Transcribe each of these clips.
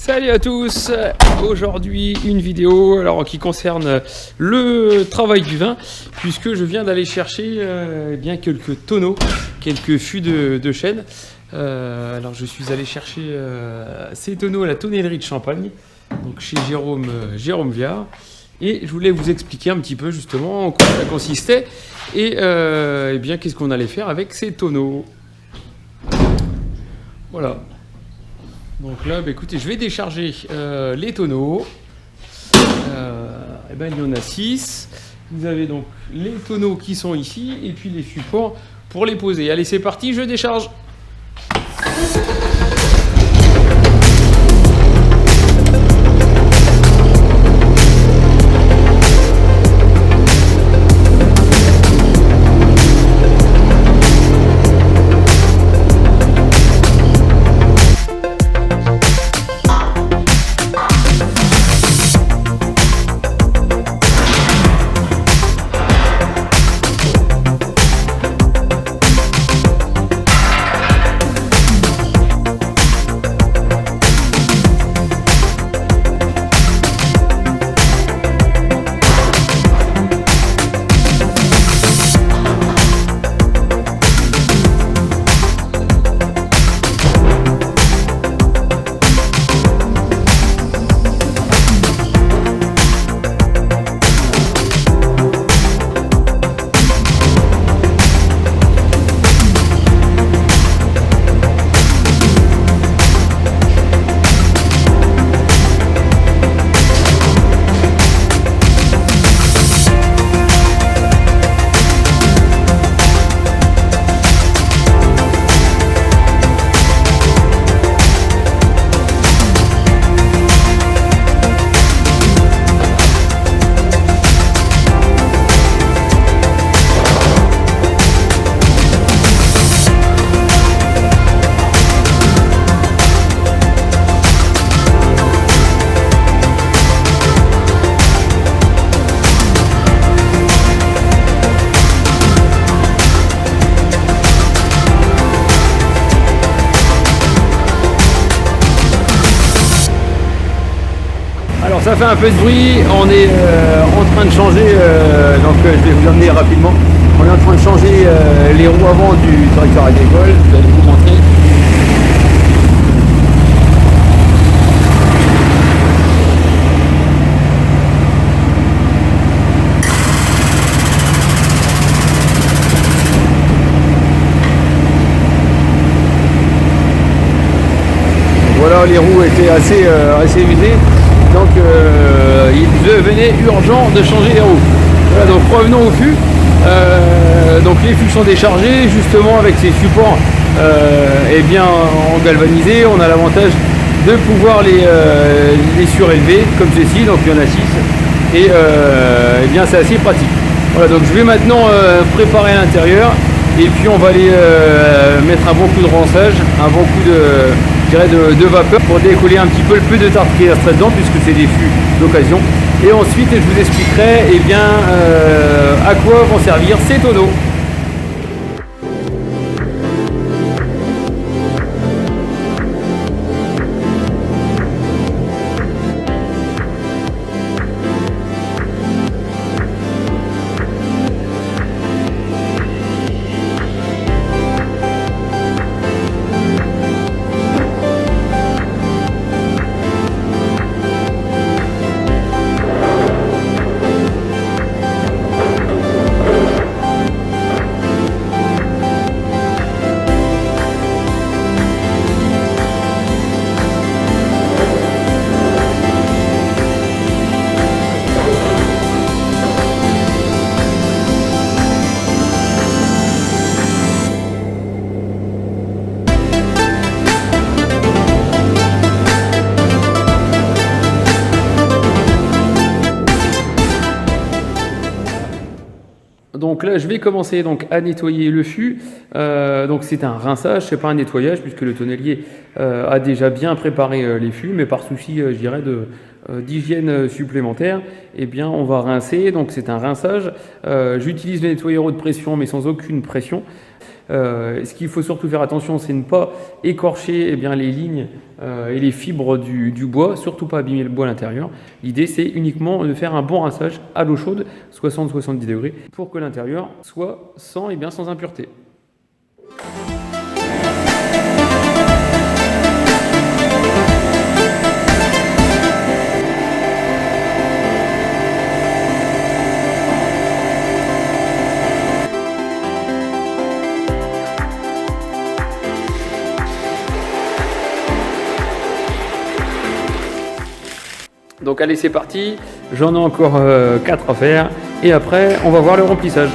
Salut à tous, aujourd'hui une vidéo qui concerne le travail du vin, puisque je viens d'aller chercher bien quelques tonneaux, quelques fûts de chêne. Alors je suis allé chercher ces tonneaux à la tonnellerie de Champagne, donc chez Jérôme Viard, et je voulais vous expliquer un petit peu justement en quoi ça consistait et bien qu'est-ce qu'on allait faire avec ces tonneaux. Voilà. Donc là, écoutez, je vais décharger les tonneaux. Il y en a 6. Vous avez donc les tonneaux qui sont ici et puis les supports pour les poser. Allez, c'est parti, je décharge. Alors ça fait un peu de bruit, on est en train de changer, je vais vous emmener rapidement. On est en train de changer les roues avant du tracteur agricole, je vais vous montrer. Voilà, les roues étaient assez usées. Donc il devenait urgent de changer les roues. Voilà, donc revenons au fût. Donc les fûts sont déchargés justement avec ces supports en galvanisé. On a l'avantage de pouvoir les surélever comme ceci. Donc il y en a 6 et c'est assez pratique. Voilà, donc je vais maintenant préparer l'intérieur et puis on va aller mettre un bon coup de ronçage, un bon coup de vapeur pour décoller un petit peu le peu de tarte qui est extrait dedans puisque c'est des fûts d'occasion. Et ensuite je vous expliquerai à quoi vont servir ces tonneaux. Donc là, je vais commencer à nettoyer le fût. Donc c'est un rinçage, c'est pas un nettoyage puisque le tonnelier a déjà bien préparé les fûts, mais par souci, je dirais, d'hygiène supplémentaire, on va rincer. Donc c'est un rinçage. J'utilise le nettoyeur haute pression, mais sans aucune pression. Ce qu'il faut surtout faire attention, c'est ne pas écorcher les lignes et les fibres du bois, surtout pas abîmer le bois à l'intérieur. L'idée, c'est uniquement de faire un bon rinçage à l'eau chaude, 60-70 degrés, pour que l'intérieur soit sans impureté. Donc allez, c'est parti, j'en ai encore 4 à faire et après on va voir le remplissage.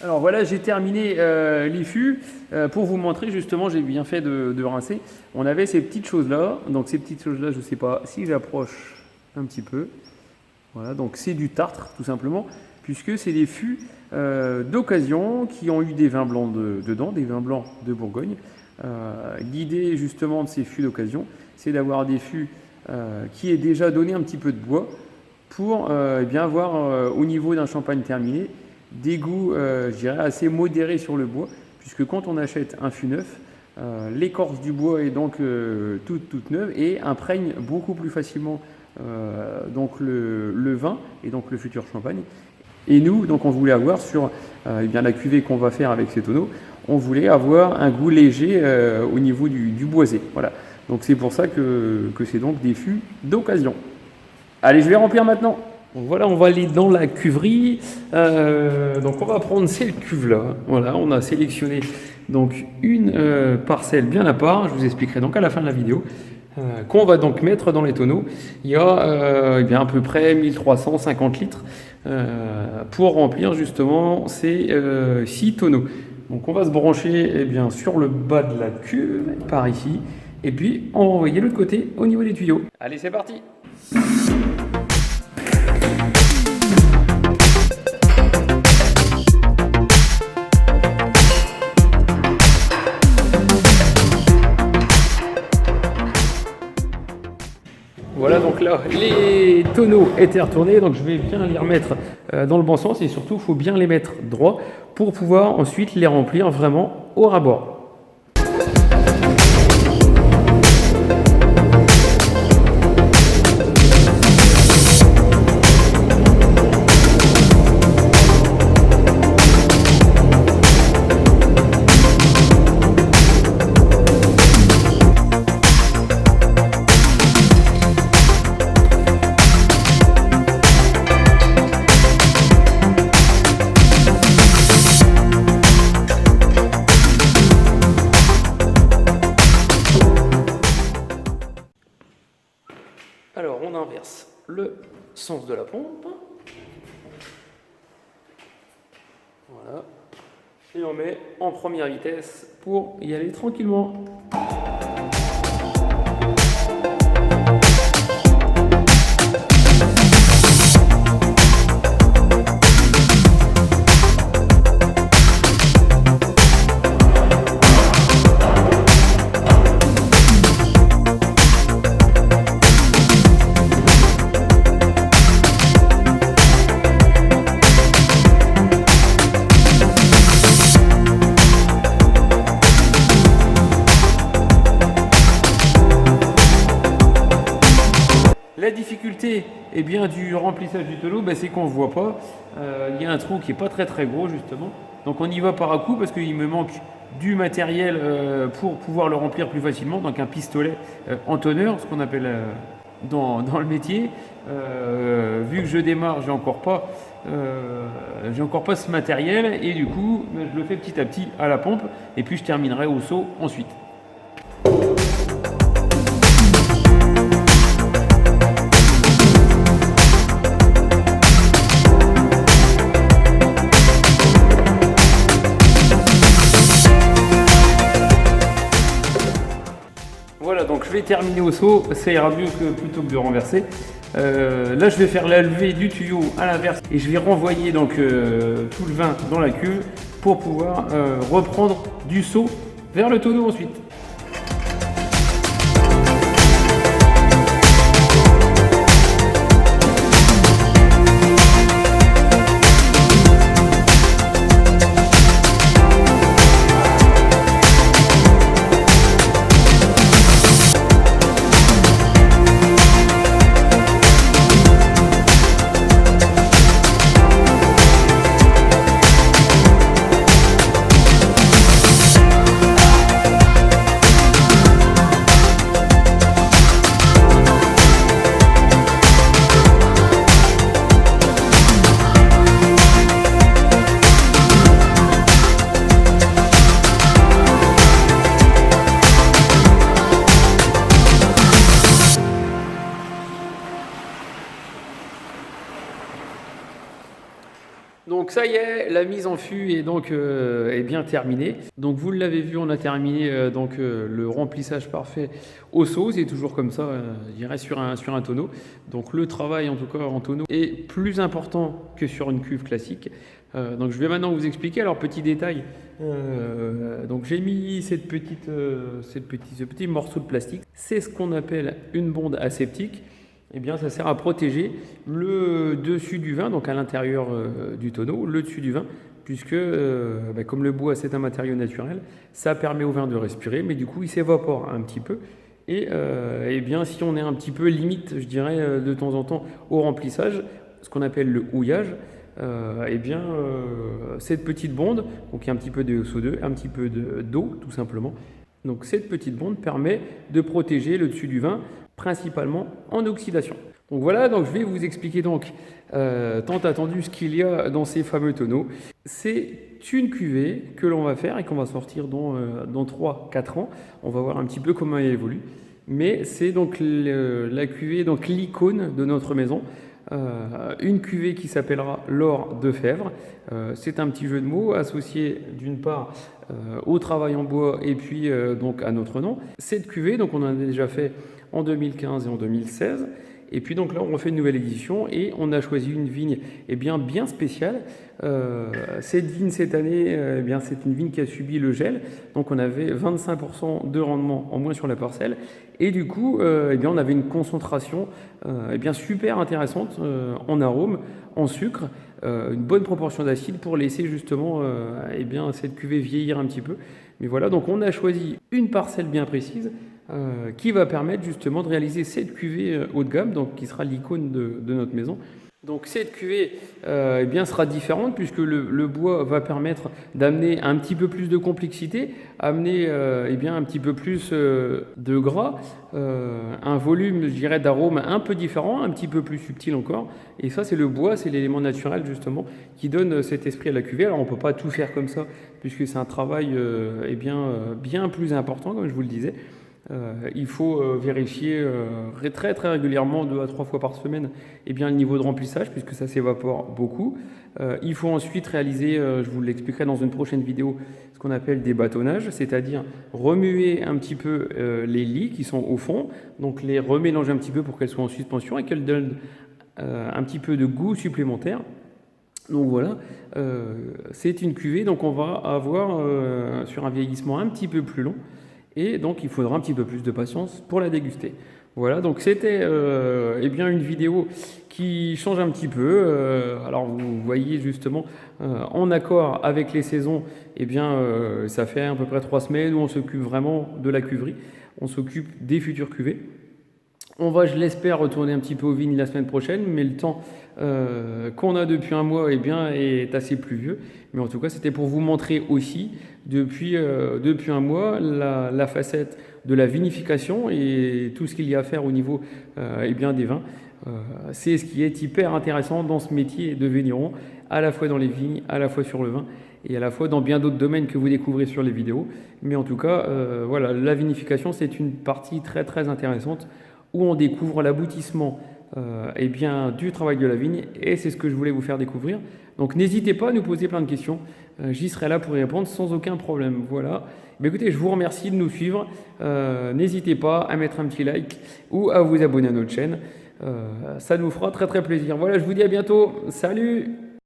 Alors voilà, j'ai terminé les fûts. Pour vous montrer justement, j'ai bien fait de rincer. On avait ces petites choses-là. Donc ces petites choses-là, je ne sais pas si j'approche un petit peu. Voilà, donc c'est du tartre tout simplement, puisque c'est des fûts d'occasion qui ont eu des vins blancs dedans, des vins blancs de Bourgogne. L'idée justement de ces fûts d'occasion, c'est d'avoir des fûts qui aient déjà donné un petit peu de bois pour avoir au niveau d'un champagne terminé des goûts, je dirais, assez modérés sur le bois, puisque quand on achète un fût neuf, l'écorce du bois est donc toute neuve et imprègne beaucoup plus facilement donc le vin et donc le futur champagne. Et nous, donc on voulait avoir sur la cuvée qu'on va faire avec ces tonneaux, on voulait avoir un goût léger au niveau du boisé. Voilà. Donc c'est pour ça que c'est donc des fûts d'occasion. Allez, je vais remplir maintenant. Donc voilà, on va aller dans la cuverie. Donc on va prendre cette cuve-là. Voilà, on a sélectionné donc une parcelle bien à part. Je vous expliquerai donc à la fin de la vidéo. Qu'on va donc mettre dans les tonneaux. Il y a à peu près 1350 litres pour remplir justement ces 6 tonneaux. Donc on va se brancher sur le bas de la cuve, par ici, et puis on va envoyer l'autre côté au niveau des tuyaux. Allez, c'est parti! Voilà, donc là, les tonneaux étaient retournés, donc je vais bien les remettre dans le bon sens et surtout, il faut bien les mettre droit pour pouvoir ensuite les remplir vraiment au ras-bord. Alors, on inverse le sens de la pompe. Voilà. Et on met en première vitesse pour y aller tranquillement. La difficulté du remplissage du tonneau, c'est qu'on ne voit pas. Il y a un trou qui n'est pas très gros justement. Donc on y va par à coup parce qu'il me manque du matériel pour pouvoir le remplir plus facilement, donc un pistolet entonneur, ce qu'on appelle dans le métier. Vu que je démarre, j'ai encore pas ce matériel et du coup je le fais petit à petit à la pompe et puis je terminerai au seau ensuite. Voilà, donc je vais terminer au seau, ça ira mieux plutôt que de renverser. Là je vais faire la levée du tuyau à l'inverse et je vais renvoyer donc tout le vin dans la cuve pour pouvoir reprendre du seau vers le tonneau ensuite. Donc ça y est, la mise en fût est donc est bien terminée. Donc vous l'avez vu, on a terminé le remplissage parfait au seau. C'est toujours comme ça, je dirais sur un tonneau. Donc le travail en tout cas en tonneau est plus important que sur une cuve classique. Donc je vais maintenant vous expliquer. Alors petit détail, donc j'ai mis ce petit morceau de plastique. C'est ce qu'on appelle une bonde aseptique. Eh bien, ça sert à protéger le dessus du vin, donc à l'intérieur du tonneau, le dessus du vin, puisque comme le bois c'est un matériau naturel, ça permet au vin de respirer, mais du coup il s'évapore un petit peu. Et eh bien, si on est un petit peu limite, je dirais, de temps en temps au remplissage, ce qu'on appelle le houillage, cette petite bonde, donc il y a un petit peu de SO2, un petit peu d'eau tout simplement. Donc cette petite bonde permet de protéger le dessus du vin, principalement en oxydation. Donc voilà, donc je vais vous expliquer donc tant attendu ce qu'il y a dans ces fameux tonneaux. C'est une cuvée que l'on va faire et qu'on va sortir dans 3-4 ans. On va voir un petit peu comment elle évolue. Mais c'est donc la cuvée, donc l'icône de notre maison. Une cuvée qui s'appellera l'or de Fèvre. C'est un petit jeu de mots associé d'une part au travail en bois et puis donc à notre nom. Cette cuvée, donc on en a déjà fait en 2015 et en 2016. Et puis donc là, on refait une nouvelle édition et on a choisi une vigne bien spéciale. Cette vigne cette année, c'est une vigne qui a subi le gel. Donc on avait 25% de rendement en moins sur la parcelle. Et du coup, on avait une concentration super intéressante en arôme, en sucre, une bonne proportion d'acide pour laisser justement cette cuvée vieillir un petit peu. Mais voilà, donc on a choisi une parcelle bien précise qui va permettre justement de réaliser cette cuvée haut de gamme, donc qui sera l'icône de notre maison. Donc cette cuvée sera différente puisque le bois va permettre d'amener un petit peu plus de complexité, amener un petit peu plus de gras, un volume, je dirais, d'arôme un peu différent, un petit peu plus subtil encore. Et ça, c'est le bois, c'est l'élément naturel justement qui donne cet esprit à la cuvée. Alors on ne peut pas tout faire comme ça puisque c'est un travail bien plus important, comme je vous le disais. Il faut vérifier très régulièrement, 2 à 3 fois par semaine, le niveau de remplissage puisque ça s'évapore beaucoup. Il faut ensuite réaliser, je vous l'expliquerai dans une prochaine vidéo, ce qu'on appelle des bâtonnages, c'est-à-dire remuer un petit peu les lies qui sont au fond, donc les remélanger un petit peu pour qu'elles soient en suspension et qu'elles donnent un petit peu de goût supplémentaire. Donc voilà, c'est une cuvée, donc on va avoir sur un vieillissement un petit peu plus long. Et donc il faudra un petit peu plus de patience pour la déguster. Voilà, donc c'était une vidéo qui change un petit peu. Alors vous voyez justement en accord avec les saisons, ça fait à peu près 3 semaines où on s'occupe vraiment de la cuverie. On s'occupe des futures cuvées. On va, je l'espère, retourner un petit peu aux vignes la semaine prochaine, mais le temps qu'on a depuis un mois eh bien, est assez pluvieux. Mais en tout cas, c'était pour vous montrer aussi, depuis un mois, la facette de la vinification et tout ce qu'il y a à faire au niveau eh bien, des vins. C'est ce qui est hyper intéressant dans ce métier de vigneron, à la fois dans les vignes, à la fois sur le vin et à la fois dans bien d'autres domaines que vous découvrez sur les vidéos. Mais en tout cas, voilà, la vinification, c'est une partie très très intéressante où on découvre l'aboutissement eh bien, du travail de la vigne, et c'est ce que je voulais vous faire découvrir. Donc n'hésitez pas à nous poser plein de questions, j'y serai là pour y répondre sans aucun problème. Voilà. Mais écoutez, je vous remercie de nous suivre, n'hésitez pas à mettre un petit like ou à vous abonner à notre chaîne, ça nous fera très très plaisir. Voilà, je vous dis à bientôt, salut!